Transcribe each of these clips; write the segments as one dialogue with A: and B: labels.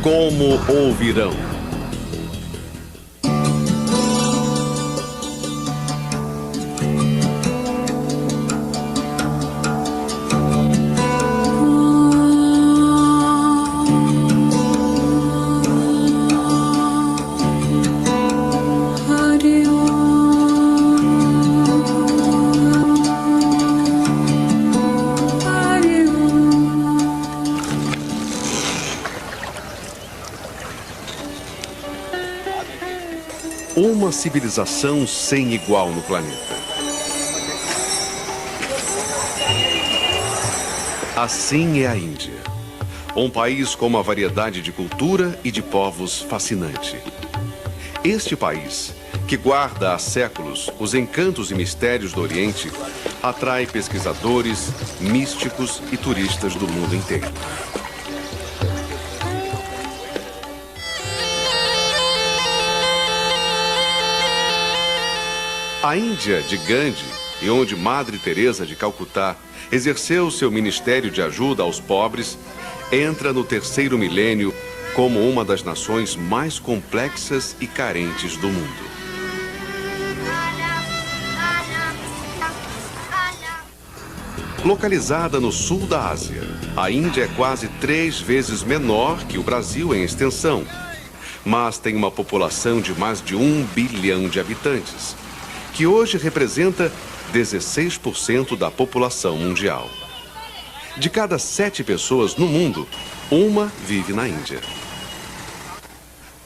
A: Como ouvirão? Uma civilização sem igual no planeta. Assim é a Índia. Um país com uma variedade de cultura e de povos fascinante. Este país, que guarda há séculos os encantos e mistérios do Oriente, atrai pesquisadores, místicos e turistas do mundo inteiro. A Índia de Gandhi, e onde Madre Teresa de Calcutá exerceu seu ministério de ajuda aos pobres, entra no terceiro milênio como uma das nações mais complexas e carentes do mundo. Localizada no sul da Ásia, a Índia é quase 3 vezes menor que o Brasil em extensão, mas tem uma população de mais de 1 bilhão de habitantes, que hoje representa 16% da população mundial. De cada 7 pessoas no mundo, uma vive na Índia.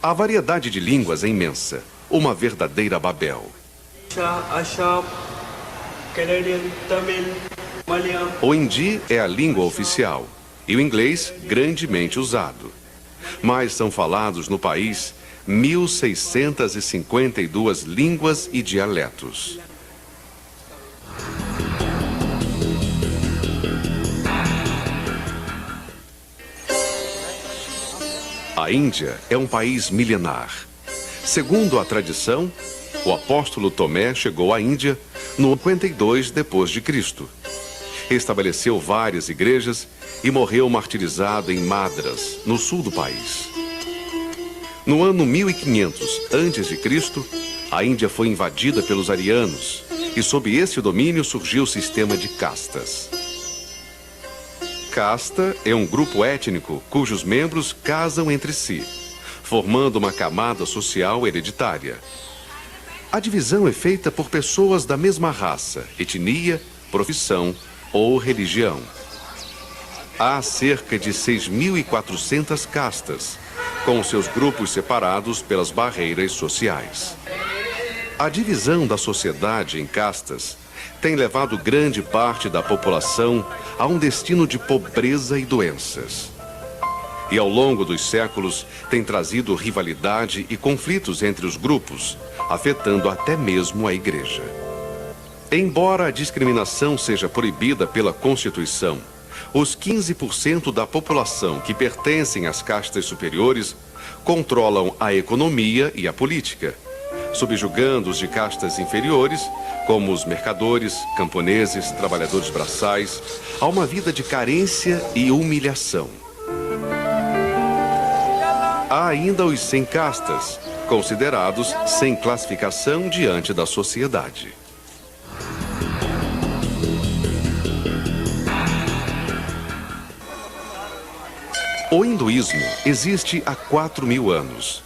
A: A variedade de línguas é imensa, uma verdadeira Babel. O hindi é a língua oficial e o inglês grandemente usado. Mas são falados no país 1.652 línguas e dialetos. A Índia é um país milenar. Segundo a tradição, o apóstolo Tomé chegou à Índia no 52 depois de Cristo. Estabeleceu várias igrejas e morreu martirizado em Madras, no sul do país. No ano 1500 a.C., a Índia foi invadida pelos arianos e sob esse domínio surgiu o sistema de castas. Casta é um grupo étnico cujos membros casam entre si, formando uma camada social hereditária. A divisão é feita por pessoas da mesma raça, etnia, profissão ou religião. Há cerca de 6.400 castas, com seus grupos separados pelas barreiras sociais. A divisão da sociedade em castas tem levado grande parte da população a um destino de pobreza e doenças. E ao longo dos séculos tem trazido rivalidade e conflitos entre os grupos, afetando até mesmo a igreja. Embora a discriminação seja proibida pela Constituição, os 15% da população que pertencem às castas superiores controlam a economia e a política, subjugando os de castas inferiores, como os mercadores, camponeses, trabalhadores braçais, a uma vida de carência e humilhação. Há ainda os sem castas, considerados sem classificação diante da sociedade. O hinduísmo existe há 4.000 anos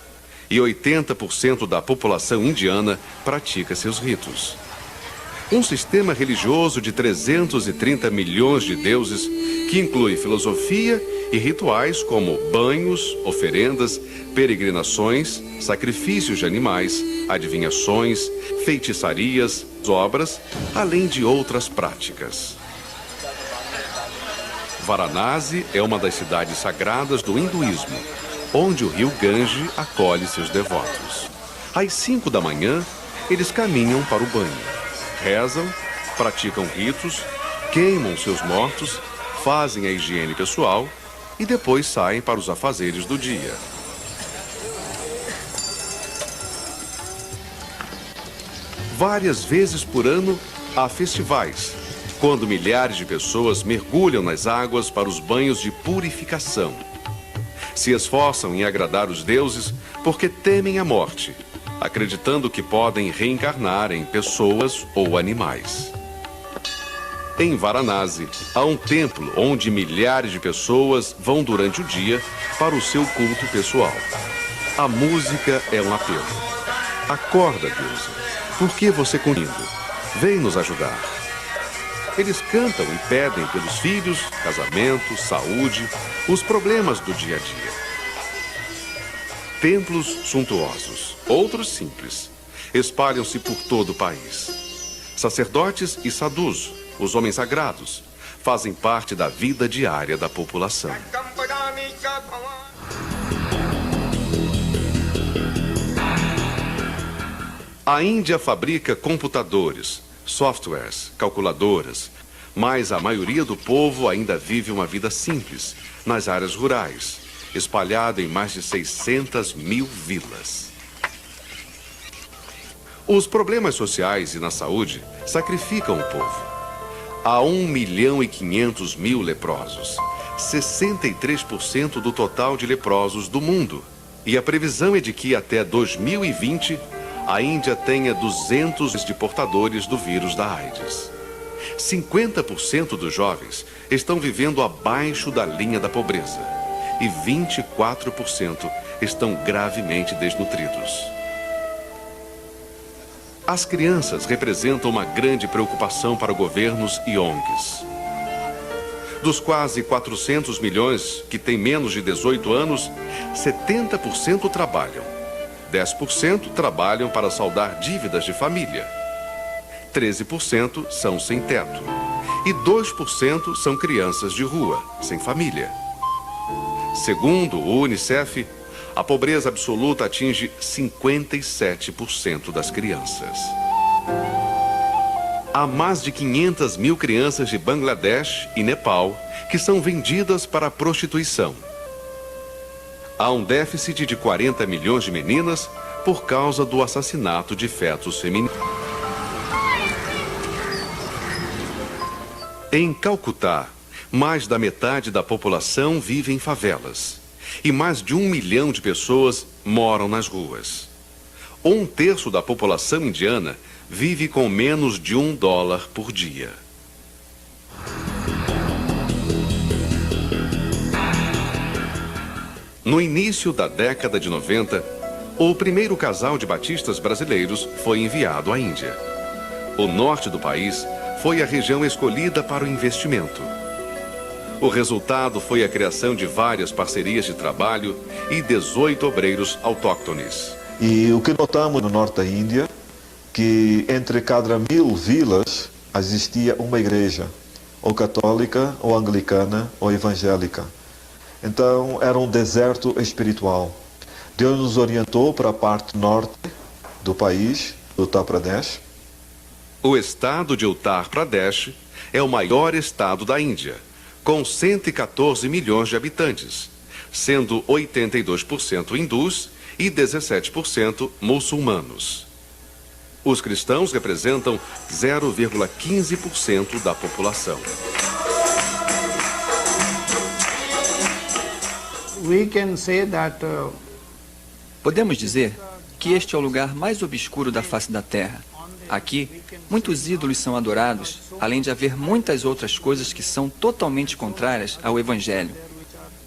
A: e 80% da população indiana pratica seus ritos. Um sistema religioso de 330 milhões de deuses que inclui filosofia e rituais como banhos, oferendas, peregrinações, sacrifícios de animais, adivinhações, feitiçarias, obras, além de outras práticas. Varanasi é uma das cidades sagradas do hinduísmo, onde o rio Gange acolhe seus devotos. Às 5 da manhã, eles caminham para o banho, rezam, praticam ritos, queimam seus mortos, fazem a higiene pessoal e depois saem para os afazeres do dia. Várias vezes por ano, há festivais, quando milhares de pessoas mergulham nas águas para os banhos de purificação. Se esforçam em agradar os deuses porque temem a morte, acreditando que podem reencarnar em pessoas ou animais. Em Varanasi, há um templo onde milhares de pessoas vão durante o dia para o seu culto pessoal. A música é um apelo. Acorda, deusa. Por que você continua? Vem nos ajudar. Eles cantam e pedem pelos filhos, casamento, saúde, os problemas do dia a dia. Templos suntuosos, outros simples, espalham-se por todo o país. Sacerdotes e sadhus, os homens sagrados, fazem parte da vida diária da população. A Índia fabrica computadores, softwares, calculadoras, mas a maioria do povo ainda vive uma vida simples, nas áreas rurais, espalhada em mais de 600 mil vilas. Os problemas sociais e na saúde sacrificam o povo. Há 1.500.000 leprosos, 63% do total de leprosos do mundo. E a previsão é de que até 2020, a Índia tenha 200 de portadores do vírus da AIDS. 50% dos jovens estão vivendo abaixo da linha da pobreza e 24% estão gravemente desnutridos. As crianças representam uma grande preocupação para governos e ONGs. Dos quase 400 milhões que têm menos de 18 anos, 70% trabalham. 10% trabalham para saldar dívidas de família. 13% são sem teto. E 2% são crianças de rua, sem família. Segundo o UNICEF, a pobreza absoluta atinge 57% das crianças. Há mais de 500 mil crianças de Bangladesh e Nepal que são vendidas para a prostituição. Há um déficit de 40 milhões de meninas por causa do assassinato de fetos femininos. Em Calcutá, mais da metade da população vive em favelas. E mais de 1 milhão de pessoas moram nas ruas. 1/3 da população indiana vive com menos de $1 por dia. No início da década de 90, o primeiro casal de batistas brasileiros foi enviado à Índia. O norte do país foi a região escolhida para o investimento. O resultado foi a criação de várias parcerias de trabalho e 18 obreiros autóctones.
B: E o que notamos no norte da Índia, que entre cada 1000 vilas existia uma igreja, ou católica, ou anglicana, ou evangélica. Então era um deserto espiritual. Deus nos orientou para a parte norte do país, do Uttar Pradesh.
A: O estado de Uttar Pradesh é o maior estado da Índia, com 114 milhões de habitantes, sendo 82% hindus e 17% muçulmanos. Os cristãos representam 0,15% da população.
C: Podemos dizer que este é o lugar mais obscuro da face da Terra. Aqui, muitos ídolos são adorados, além de haver muitas outras coisas que são totalmente contrárias ao Evangelho.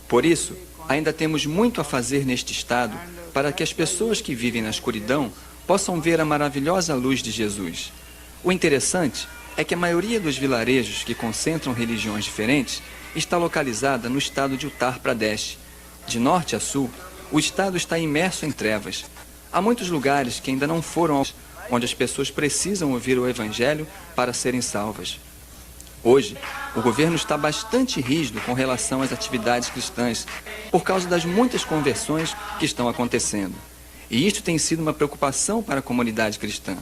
C: Por isso, ainda temos muito a fazer neste estado para que as pessoas que vivem na escuridão possam ver a maravilhosa luz de Jesus. O interessante é que a maioria dos vilarejos que concentram religiões diferentes está localizada no estado de Uttar Pradesh. De norte a sul, o estado está imerso em trevas. Há muitos lugares que ainda não foram onde as pessoas precisam ouvir o Evangelho para serem salvas. Hoje, o governo está bastante rígido com relação às atividades cristãs, por causa das muitas conversões que estão acontecendo. E isto tem sido uma preocupação para a comunidade cristã.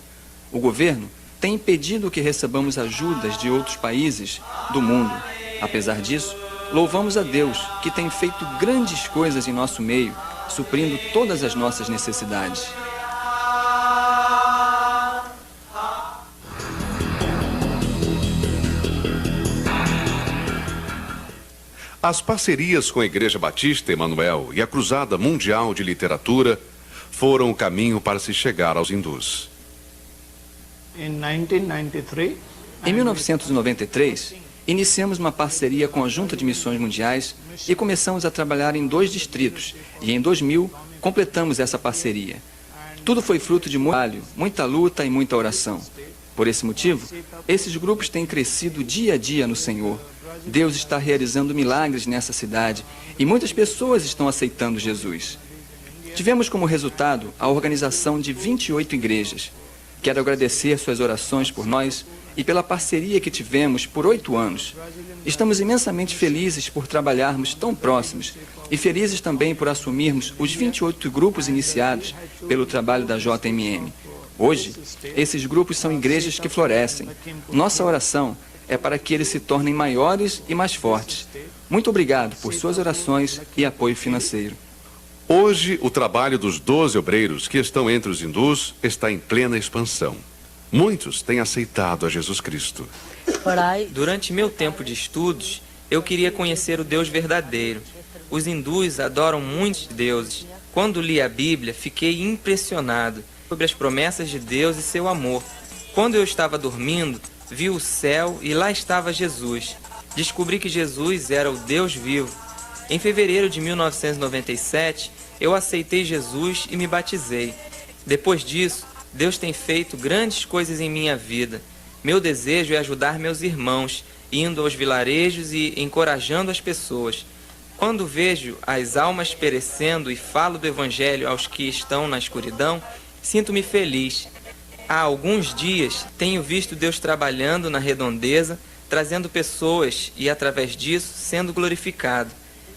C: O governo tem impedido que recebamos ajudas de outros países do mundo. Apesar disso, louvamos a Deus, que tem feito grandes coisas em nosso meio, suprindo todas as nossas necessidades.
A: As parcerias com a Igreja Batista Emanuel e a Cruzada Mundial de Literatura foram o caminho para se chegar aos hindus.
C: Em 1993, iniciamos uma parceria com a Junta de Missões Mundiais e começamos a trabalhar em 2 distritos. E em 2000, completamos essa parceria. Tudo foi fruto de muito trabalho, muita luta e muita oração. Por esse motivo, esses grupos têm crescido dia a dia no Senhor. Deus está realizando milagres nessa cidade e muitas pessoas estão aceitando Jesus. Tivemos como resultado a organização de 28 igrejas. Quero agradecer suas orações por nós e pela parceria que tivemos por 8 anos. Estamos imensamente felizes por trabalharmos tão próximos e felizes também por assumirmos os 28 grupos iniciados pelo trabalho da JMM. Hoje, esses grupos são igrejas que florescem. Nossa oração é para que eles se tornem maiores e mais fortes. Muito obrigado por suas orações e apoio financeiro.
A: Hoje, o trabalho dos 12 obreiros que estão entre os hindus está em plena expansão. Muitos têm aceitado a Jesus Cristo.
D: Durante meu tempo de estudos, eu queria conhecer o Deus verdadeiro. Os hindus adoram muitos deuses. Quando li a Bíblia, fiquei impressionado sobre as promessas de Deus e seu amor. Quando eu estava dormindo, vi o céu e lá estava Jesus. Descobri que Jesus era o Deus vivo. Em fevereiro de 1997, eu aceitei Jesus e me batizei. Depois disso, Deus tem feito grandes coisas em minha vida. Meu desejo é ajudar meus irmãos, indo aos vilarejos e encorajando as pessoas. Quando vejo as almas perecendo e falo do Evangelho aos que estão na escuridão, sinto-me feliz. Há alguns dias tenho visto Deus trabalhando na redondeza, trazendo pessoas e, através disso, sendo glorificado.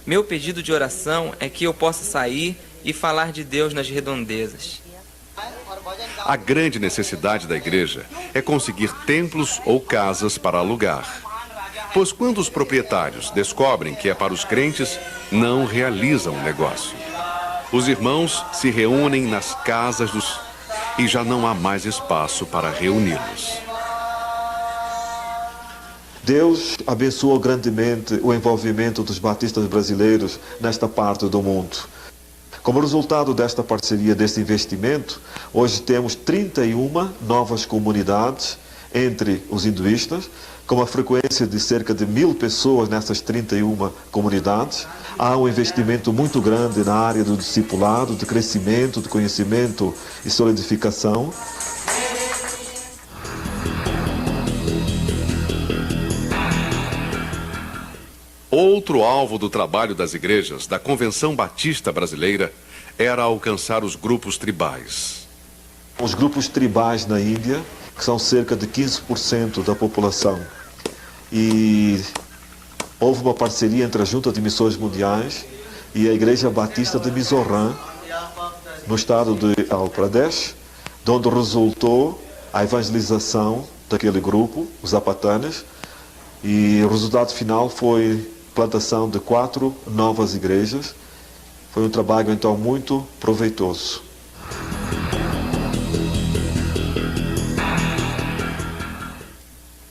D: Meu pedido de oração é que eu possa sair e falar de Deus nas redondezas.
A: A grande necessidade da igreja é conseguir templos ou casas para alugar. Pois quando os proprietários descobrem que é para os crentes, não realizam o negócio. Os irmãos se reúnem nas casas e já não há mais espaço para reuni-los.
B: Deus abençoou grandemente o envolvimento dos batistas brasileiros nesta parte do mundo. Como resultado desta parceria, deste investimento, hoje temos 31 novas comunidades entre os hinduístas, com uma frequência de cerca de 1000 pessoas nessas 31 comunidades. Há um investimento muito grande na área do discipulado, de crescimento, de conhecimento e solidificação.
A: Outro alvo do trabalho das igrejas da Convenção Batista Brasileira era alcançar os grupos tribais.
B: Os grupos tribais na Índia, que são cerca de 15% da população. E houve uma parceria entre a Junta de Missões Mundiais e a Igreja Batista de Mizoram, no estado de Andhra Pradesh, de onde resultou a evangelização daquele grupo, os Zapatanes, e o resultado final foi a plantação de 4 novas igrejas. Foi um trabalho, então, muito proveitoso.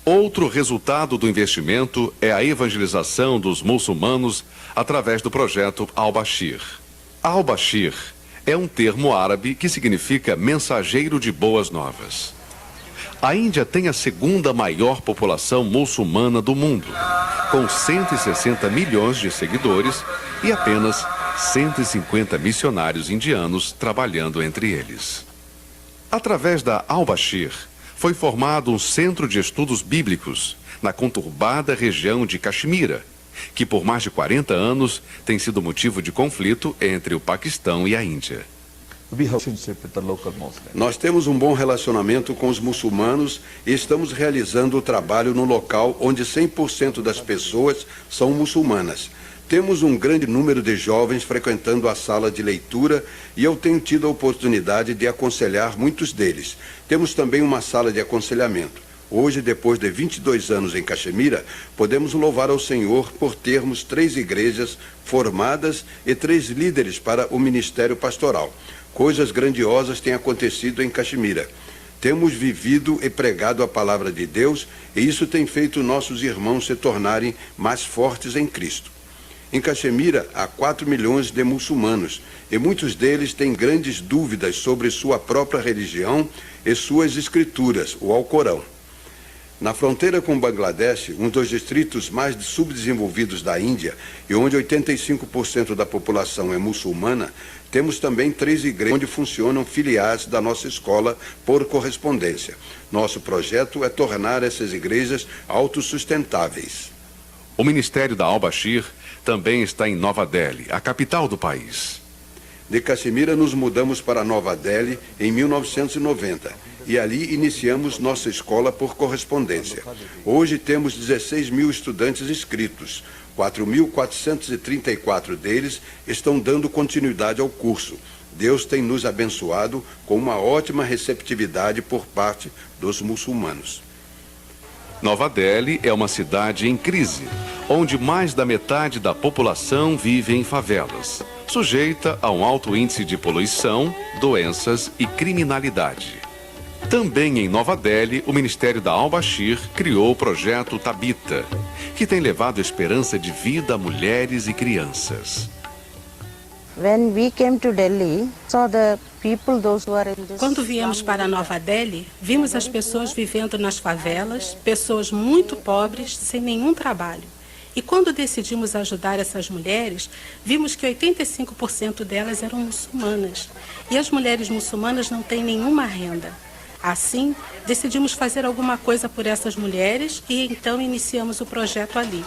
A: Outro resultado do investimento é a evangelização dos muçulmanos através do projeto Al-Bashir. Al-Bashir é um termo árabe que significa mensageiro de boas novas. A Índia tem a segunda maior população muçulmana do mundo, com 160 milhões de seguidores e apenas 150 missionários indianos trabalhando entre eles. Através da Al-Bashir, foi formado um centro de estudos bíblicos na conturbada região de Caxemira, que por mais de 40 anos tem sido motivo de conflito entre o Paquistão e a Índia.
E: Nós temos um bom relacionamento com os muçulmanos e estamos realizando o trabalho no local onde 100% das pessoas são muçulmanas. Temos um grande número de jovens frequentando a sala de leitura e eu tenho tido a oportunidade de aconselhar muitos deles. Temos também uma sala de aconselhamento. Hoje, depois de 22 anos em Caxemira, podemos louvar ao Senhor por termos 3 igrejas formadas e 3 líderes para o ministério pastoral. Coisas grandiosas têm acontecido em Caxemira. Temos vivido e pregado a palavra de Deus e isso tem feito nossos irmãos se tornarem mais fortes em Cristo. Em Caxemira, há 4 milhões de muçulmanos e muitos deles têm grandes dúvidas sobre sua própria religião e suas escrituras, o Alcorão. Na fronteira com Bangladesh, um dos distritos mais subdesenvolvidos da Índia e onde 85% da população é muçulmana, temos também 3 igrejas onde funcionam filiais da nossa escola por correspondência. Nosso projeto é tornar essas igrejas autossustentáveis.
A: O Ministério da Al-Bashir também está em Nova Delhi, a capital do país.
E: De Caxemira nos mudamos para Nova Delhi em 1990 e ali iniciamos nossa escola por correspondência. Hoje temos 16 mil estudantes inscritos. 4.434 deles estão dando continuidade ao curso. Deus tem nos abençoado com uma ótima receptividade por parte dos muçulmanos.
A: Nova Delhi é uma cidade em crise, onde mais da metade da população vive em favelas, sujeita a um alto índice de poluição, doenças e criminalidade. Também em Nova Delhi, o Ministério da Al-Bashir criou o projeto Tabita, que tem levado esperança de vida a mulheres e crianças.
F: Quando viemos para Nova Delhi, vimos as pessoas vivendo nas favelas, pessoas muito pobres, sem nenhum trabalho. E quando decidimos ajudar essas mulheres, vimos que 85% delas eram muçulmanas. E as mulheres muçulmanas não têm nenhuma renda. Assim, decidimos fazer alguma coisa por essas mulheres e então iniciamos o projeto ali.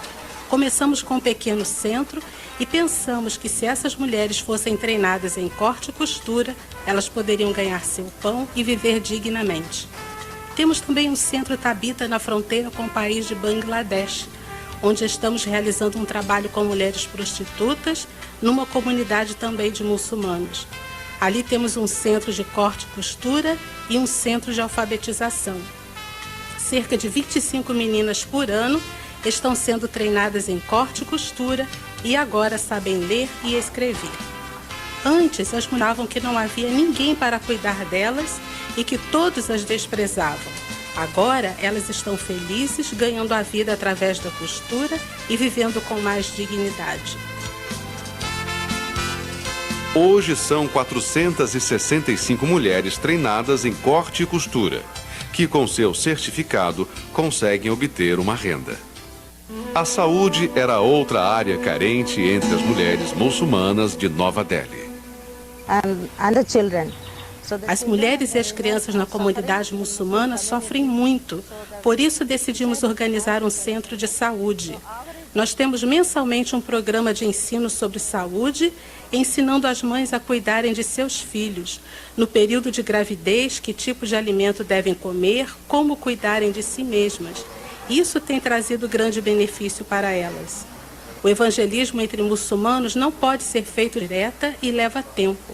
F: Começamos com um pequeno centro e pensamos que se essas mulheres fossem treinadas em corte e costura, elas poderiam ganhar seu pão e viver dignamente. Temos também um centro Tabita na fronteira com o país de Bangladesh, onde estamos realizando um trabalho com mulheres prostitutas, numa comunidade também de muçulmanos. Ali temos um centro de corte e costura e um centro de alfabetização. Cerca de 25 meninas por ano estão sendo treinadas em corte e costura e agora sabem ler e escrever. Antes, as mulheres falavam que não havia ninguém para cuidar delas e que todos as desprezavam. Agora, elas estão felizes, ganhando a vida através da costura e vivendo com mais dignidade.
A: Hoje são 465 mulheres treinadas em corte e costura, que com seu certificado conseguem obter uma renda. A saúde era outra área carente entre as mulheres muçulmanas de Nova Delhi.
F: As mulheres e as crianças na comunidade muçulmana sofrem muito, por isso decidimos organizar um centro de saúde. Nós temos mensalmente um programa de ensino sobre saúde, ensinando as mães a cuidarem de seus filhos, no período de gravidez, que tipo de alimento devem comer, como cuidarem de si mesmas. Isso tem trazido grande benefício para elas. O evangelismo entre muçulmanos não pode ser feito direta e leva tempo.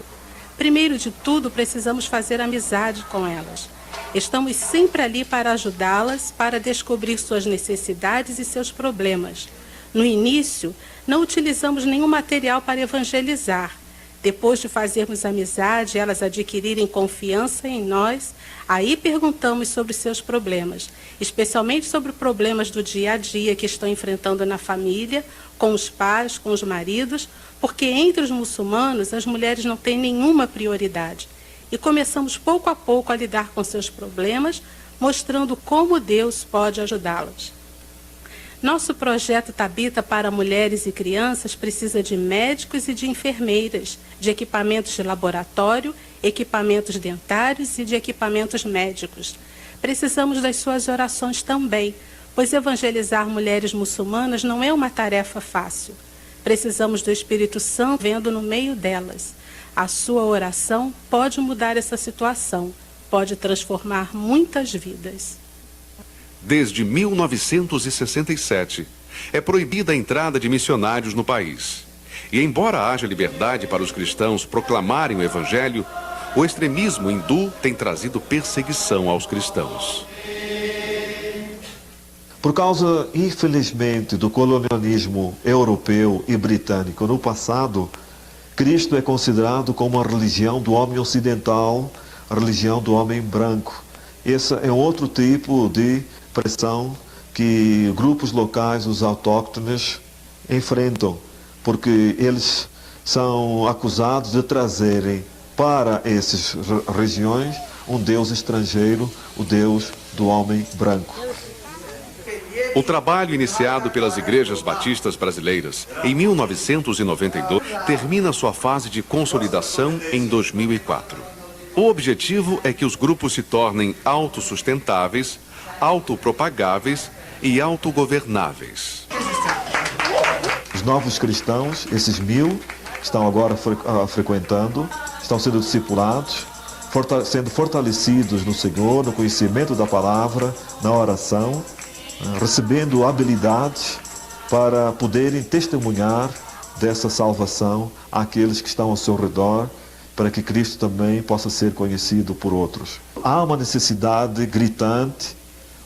F: Primeiro de tudo, precisamos fazer amizade com elas. Estamos sempre ali para ajudá-las, para descobrir suas necessidades e seus problemas. No início, não utilizamos nenhum material para evangelizar. Depois de fazermos amizade, elas adquirirem confiança em nós, aí perguntamos sobre seus problemas, especialmente sobre problemas do dia a dia que estão enfrentando na família, com os pais, com os maridos, porque entre os muçulmanos as mulheres não têm nenhuma prioridade. E começamos pouco a pouco a lidar com seus problemas, mostrando como Deus pode ajudá-las. Nosso projeto Tabita para mulheres e crianças precisa de médicos e de enfermeiras, de equipamentos de laboratório, equipamentos dentários e de equipamentos médicos. Precisamos das suas orações também, pois evangelizar mulheres muçulmanas não é uma tarefa fácil. Precisamos do Espírito Santo vendo no meio delas. A sua oração pode mudar essa situação, pode transformar muitas vidas.
A: Desde 1967, é proibida a entrada de missionários no país. E embora haja liberdade para os cristãos proclamarem o evangelho, o extremismo hindu tem trazido perseguição aos cristãos.
B: Por causa, infelizmente, do colonialismo europeu e britânico no passado, Cristo é considerado como a religião do homem ocidental, a religião do homem branco. Esse é outro tipo de pressão que grupos locais, os autóctones, enfrentam, porque eles são acusados de trazerem para essas regiões um Deus estrangeiro, o Deus do homem branco.
A: O trabalho iniciado pelas igrejas batistas brasileiras em 1992 termina sua fase de consolidação em 2004. O objetivo é que os grupos se tornem autossustentáveis, autopropagáveis e autogovernáveis.
B: Os novos cristãos, esses 1000, estão agora frequentando, estão sendo discipulados, sendo fortalecidos no Senhor, no conhecimento da palavra, na oração, recebendo habilidades para poderem testemunhar dessa salvação àqueles que estão ao seu redor, para que Cristo também possa ser conhecido por outros. Há uma necessidade gritante,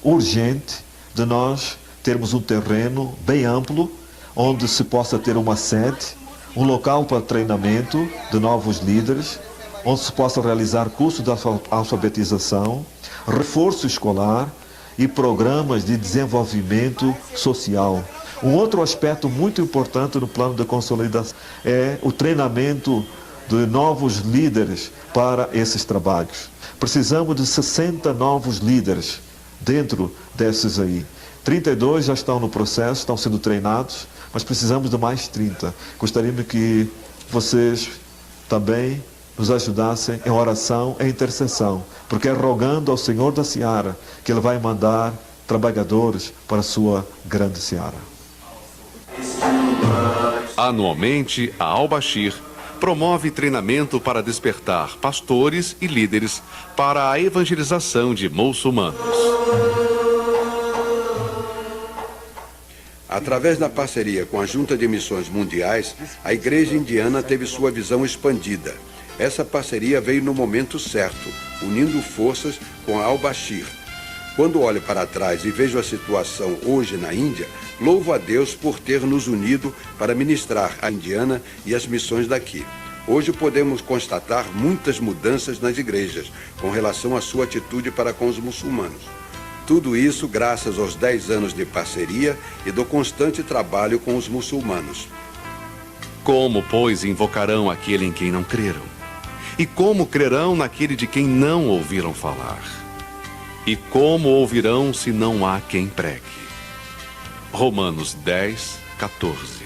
B: urgente, de nós termos um terreno bem amplo, onde se possa ter uma sede, um local para treinamento de novos líderes, onde se possa realizar cursos de alfabetização, reforço escolar e programas de desenvolvimento social. Um outro aspecto muito importante no plano de consolidação é o treinamento de novos líderes para esses trabalhos. Precisamos de 60 novos líderes dentro desses aí. 32 já estão no processo, estão sendo treinados, mas precisamos de mais 30. Gostaríamos que vocês também nos ajudassem em oração e intercessão, porque é rogando ao Senhor da Seara que Ele vai mandar trabalhadores para a sua grande seara.
A: Anualmente, a Al-Bashir promove treinamento para despertar pastores e líderes para a evangelização de muçulmanos.
E: Através da parceria com a Junta de Missões Mundiais, a Igreja Indiana teve sua visão expandida. Essa parceria veio no momento certo, unindo forças com a Al-Bashir. Quando olho para trás e vejo a situação hoje na Índia, louvo a Deus por ter nos unido para ministrar a Indiana e as missões daqui. Hoje podemos constatar muitas mudanças nas igrejas com relação à sua atitude para com os muçulmanos. Tudo isso graças aos 10 anos de parceria e do constante trabalho com os muçulmanos.
A: Como, pois, invocarão aquele em quem não creram? E como crerão naquele de quem não ouviram falar? E como ouvirão se não há quem pregue? Romanos 10, 14.